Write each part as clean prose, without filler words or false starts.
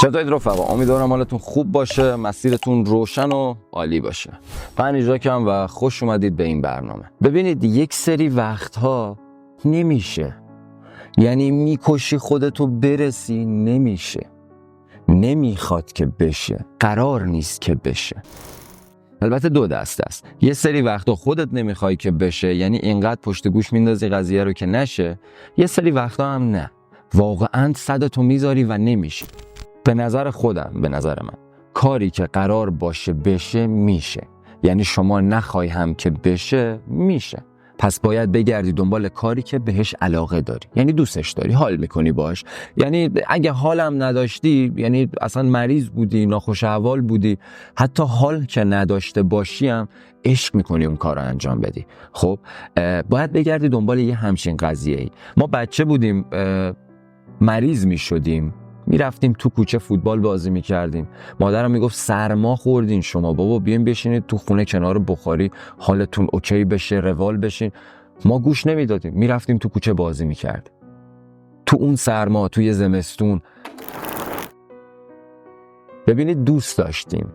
چطورید رفقا؟ امیدوارم حالتون خوب باشه، مسیرتون روشن و عالی باشه. من ایجاکم و خوش اومدید به این برنامه. ببینید یک سری وقتها نمیشه، یعنی میکشی خودتو برسی، نمیشه، نمیخواد که بشه، قرار نیست که بشه. البته دو دسته است. یه سری وقتا خودت نمیخوای که بشه، یعنی اینقدر پشت گوش میندازی قضیه رو که نشه. یه سری وقتا هم نه، واقعا صدتو میذاری و نمیشه. به نظر من کاری که قرار باشه بشه میشه، یعنی شما نخوای هم که بشه میشه. پس باید بگردی دنبال کاری که بهش علاقه داری، یعنی دوستش داری، حال میکنی باش. یعنی اگه حالم نداشتی، یعنی اصلا مریض بودی، ناخوش احوال بودی، حتی حال که نداشته باشی هم عشق میکنی اون کار رو انجام بدی. خب باید بگردی دنبال یه همچین قضیه ای. ما بچه بودیم، مریض میشدیم، میرفتیم تو کوچه فوتبال بازی میکردیم. مادرم میگفت سرما خوردین شما، بابا بیاین بشینید تو خونه کنار بخاری حالتون اوکی بشه، روال بشین. ما گوش نمیدادیم، میرفتیم تو کوچه بازی میکردیم. تو اون سرما، توی زمستون، ببینید دوست داشتیم.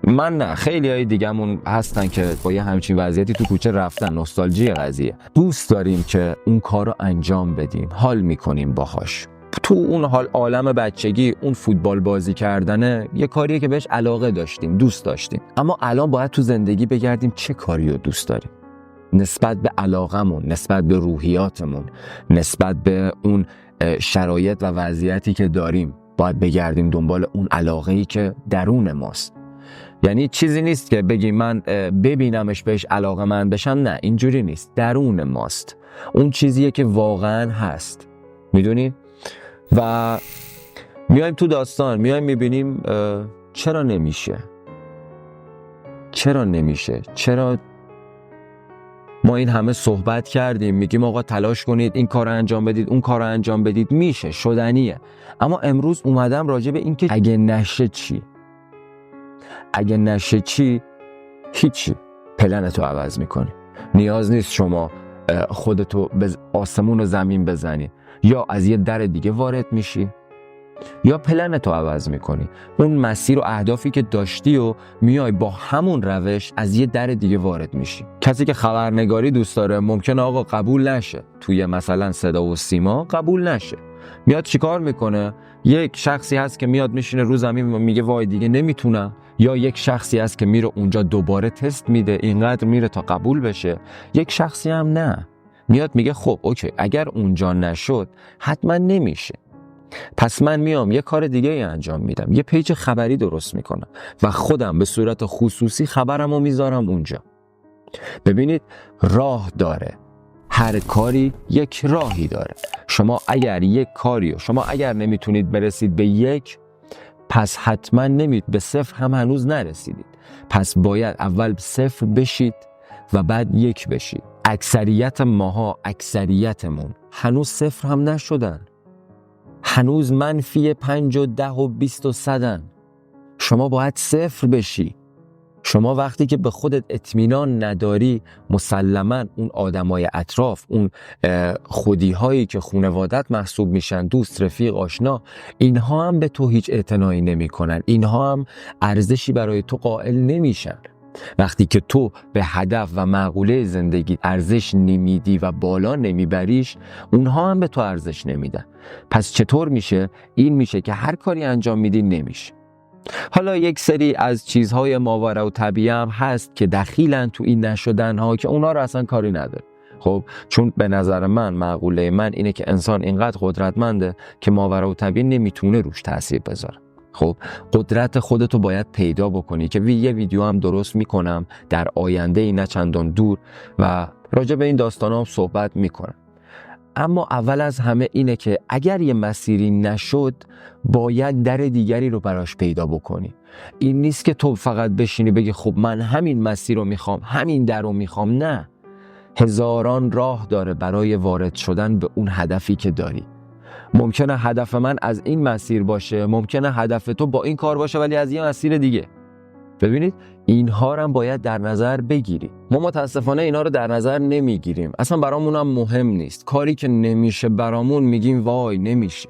من نه، خیلی های دیگه‌مون هستن که با یه همچین وضعیتی تو کوچه رفتن. نوستالژی قضیه. دوست داریم که اون کار رو انجام بدیم، حال میکنیم باهاش. تو اون حال عالم بچگی اون فوتبال بازی کردنه یه کاریه که بهش علاقه داشتیم، دوست داشتیم. اما الان باید تو زندگی بگردیم چه کاری رو دوست داریم، نسبت به علاقمون، نسبت به روحیاتمون، نسبت به اون شرایط و وضعیتی که داریم. باید بگردیم دنبال اون علاقه‌ای که درون ماست. یعنی چیزی نیست که بگیم من ببینمش بهش علاقه من بشم، نه، اینجوری نیست. درون ماست، اون چیزیه که واقعا هست. میدونی؟ و میایم تو داستان، میایم میبینیم چرا نمیشه، چرا ما این همه صحبت کردیم، میگیم آقا تلاش کنید، این کار رو انجام بدید، اون کار رو انجام بدید، میشه، شدنیه. اما امروز اومدم راجع به این که اگه نشه چی؟ اگه نشه چی؟ هیچی، پلنتو عوض میکنی. نیاز نیست شما خودتو به آسمون و زمین بزنی، یا از یه در دیگه وارد میشی یا پلنتو عوض میکنی. اون مسیر و اهدافی که داشتی و میای با همون روش از یه در دیگه وارد میشی. کسی که خبرنگاری دوست داره ممکنه آقا قبول نشه، توی مثلا صدا و سیما قبول نشه. میاد چیکار میکنه؟ یک شخصی هست که میاد میشینه رو زمین و میگه وای دیگه نمیتونم، یا یک شخصی هست که میره اونجا دوباره تست میده، اینقدر میره تا قبول بشه. یک شخصی هم نه، میاد میگه خب اوکی، اگر اونجا نشد حتما نمیشه، پس من میام یه کار دیگه انجام میدم، یه پیج خبری درست میکنم و خودم به صورت خصوصی خبرمو میذارم اونجا. ببینید راه داره، هر کاری یک راهی داره. شما اگر یک کاریو، شما اگر نمیتونید برسید به یک، پس حتما به صفر هم هنوز نرسیدید. پس باید اول صفر بشید و بعد یک بشید. اکثریت ماها، اکثریتمون هنوز صفر هم نشدن، هنوز منفی 5 و 10 و 20 و 100. شما باید صفر بشی. شما وقتی که به خودت اطمینان نداری، مسلماً اون آدمای اطراف، اون خودی‌هایی که خانوادت محسوب میشن، دوست، رفیق، آشنا، اینها هم به تو هیچ اعتنایی نمی‌کنن، اینها هم ارزشی برای تو قائل نمیشن. وقتی که تو به هدف و مقوله زندگی ارزش نمیدی و بالا نمیبریش، اونها هم به تو ارزش نمیدن. پس چطور میشه؟ این میشه که هر کاری انجام میدی نمیشه. حالا یک سری از چیزهای ماورا و طبیعی هم هست که دخیلن تو این نشدن ها که اونا رو اصلا کاری نداره. خب چون به نظر من، مقوله من اینه که انسان اینقدر قدرتمنده که ماورا و طبیعی نمیتونه روش تاثیر بذاره. خب قدرت خودتو باید پیدا بکنی که یه ویدیو هم درست میکنم در آینده ای نه چندان دور و راجع به این داستانا هم صحبت میکنم. اما اول از همه اینه که اگر یه مسیری نشد، باید در دیگری رو براش پیدا بکنی. این نیست که تو فقط بشینی بگی خب من همین مسیر رو میخوام، همین در رو میخوام. نه، هزاران راه داره برای وارد شدن به اون هدفی که داری. ممکنه هدف من از این مسیر باشه، ممکنه هدف تو با این کار باشه ولی از یه مسیر دیگه. ببینید اینها رو هم باید در نظر بگیری. ما متاسفانه اینا رو در نظر نمیگیریم، اصلا برامون هم مهم نیست. کاری که نمیشه برامون میگیم وای نمیشه.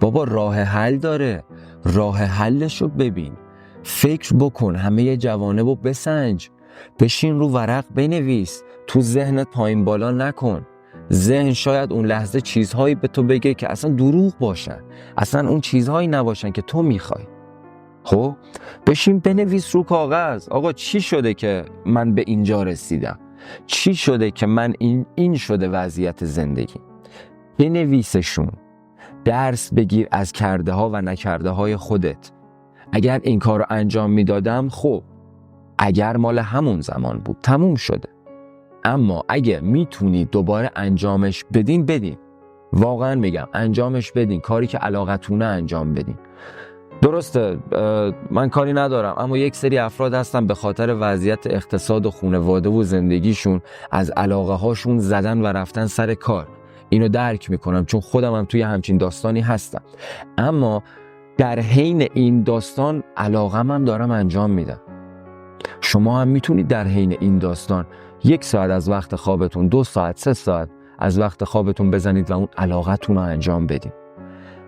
بابا راه حل داره، راه حلش رو ببین، فکر بکن، همه جوانب رو بسنج، بشین رو ورق بنویس، تو ذهنت پایین بالا نکن. ذهن شاید اون لحظه چیزهایی به تو بگه که اصلا دروغ باشن، اصلا اون چیزهایی نباشن که تو میخوای. خب بشین بنویس رو کاغذ، آقا چی شده که من به اینجا رسیدم، چی شده که من این شده وضعیت زندگی. بنویسشون، درس بگیر از کرده ها و نکرده های خودت. اگر این کار رو انجام میدادم، خب اگر مال همون زمان بود تموم شده، اما اگه میتونید دوباره انجامش بدین، واقعا میگم انجامش بدین، کاری که علاقتونه انجام بدین. درسته من کاری ندارم، اما یک سری افراد هستن به خاطر وضعیت اقتصاد و خانواده و زندگیشون از علاقه هاشون زدن و رفتن سر کار. اینو درک میکنم چون خودم هم توی همچین داستانی هستم، اما در حین این داستان علاقم هم دارم انجام میدم. شما هم میتونید در حین این داستان 1 ساعت از وقت خوابتون، 2 ساعت، 3 ساعت از وقت خوابتون بزنید و اون علاقتون رو انجام بدید.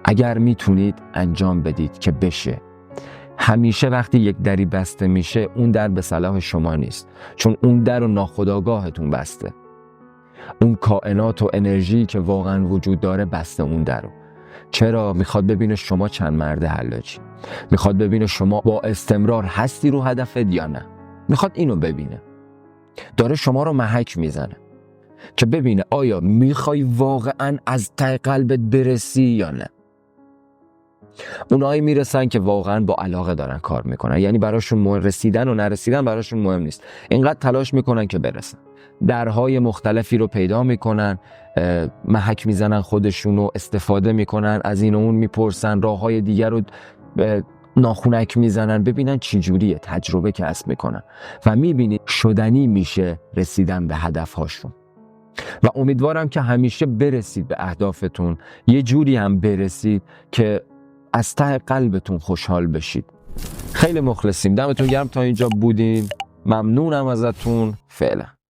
اگر میتونید انجام بدید که بشه. همیشه وقتی یک دری بسته میشه، اون در به صلاح شما نیست، چون اون در رو ناخودآگاهتون بسته. اون کائنات و انرژی که واقعا وجود داره بسته اون در رو. چرا؟ میخواد ببینه شما چند مرد حلاجی، میخواد ببینه شما با استمرار هستی رو هدفت یا نه. میخواد اینو ببینه، داره شما رو محک میزنه که ببینه آیا میخوای واقعا از ته قلبت برسی یا نه. اونایی میرسن که واقعا با علاقه دارن کار میکنن، یعنی براشون رسیدن و نرسیدن براشون مهم نیست، اینقدر تلاش میکنن که برسن. درهای مختلفی رو پیدا میکنن، محک میزنن خودشونو، استفاده میکنن، از این و اون میپرسن، راههای دیگر رو ناخونک میزنن ببینن چی جوریه، تجربه کسب میکنن و میبینید شدنی میشه رسیدن به هدفهاشون. و امیدوارم که همیشه برسید به اهدافتون، یه جوری هم برسید که از ته قلبتون خوشحال بشید. خیلی مخلصیم، دمتون گرم تا اینجا بودین، ممنونم ازتون. فعلا.